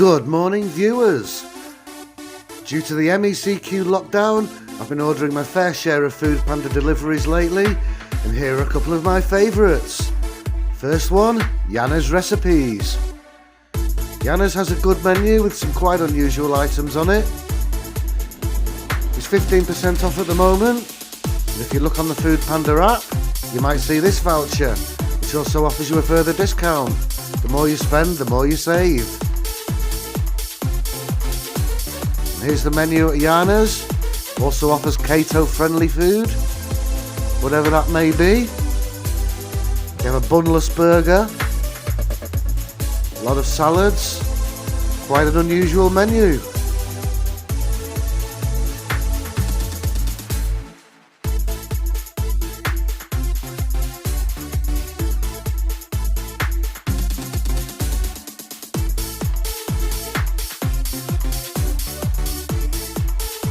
Good morning, viewers. Due to the MECQ lockdown, I've been ordering my fair share of Food Panda deliveries lately, and here are a couple of my favourites. First one, Yanas recipes. Yanas has a good menu with some quite unusual items on it. It's 15% off at the moment, and if you look on the Food Panda app, you might see this voucher, which also offers you a further discount. The more you spend, the more you save. And here's the menu at Yanas. Also offers keto-friendly food, whatever that may be. You have a bunless burger, a lot of salads, quite an unusual menu.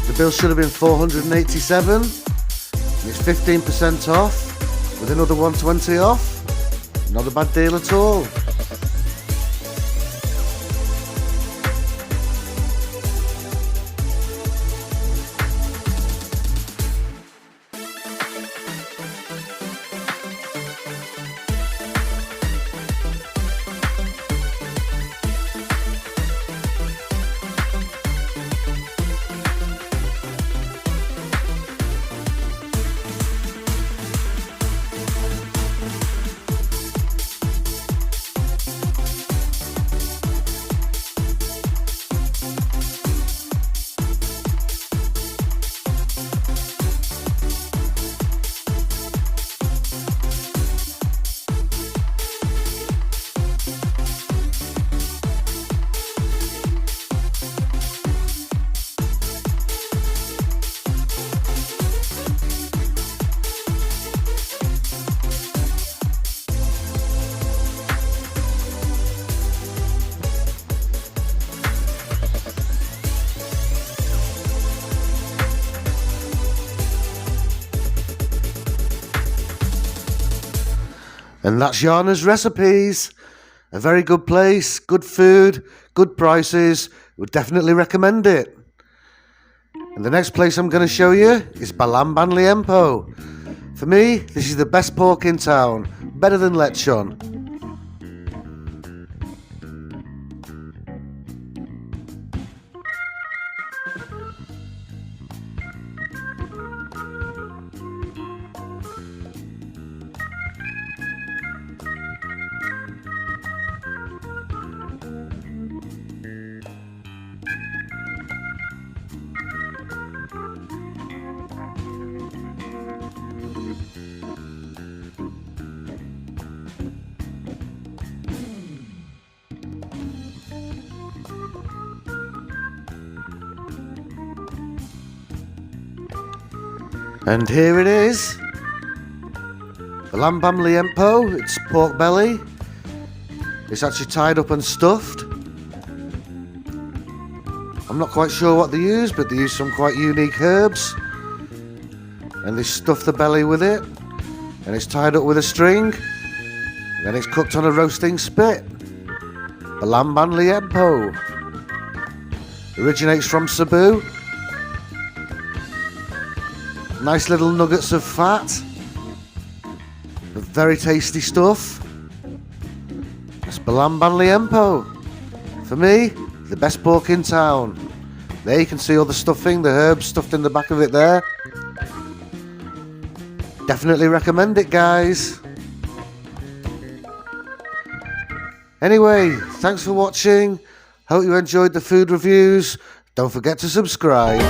The bill should have been $487, and it's 15% off with another $120 off. Not a bad deal at all. And that's Yanas recipes. A very good place, good food, good prices. Would definitely recommend it. And the next place I'm going to show you is Balamban liempo. For me, this is the best pork in town. Better than lechon. And here it is, Balamban liempo. It's pork belly. It's actually tied up and stuffed. I'm not quite sure what they use, but they use some quite unique herbs. And they stuff the belly with it. And it's tied up with a string. And then it's cooked on a roasting spit. Balamban liempo. Originates from Cebu. Nice little nuggets of fat. Very tasty stuff. That's Balamban liempo. For me, the best pork in town. There you can see all the stuffing, the herbs stuffed in the back of it there. Definitely recommend it, guys. Anyway, thanks for watching. Hope you enjoyed the food reviews. Don't forget to subscribe.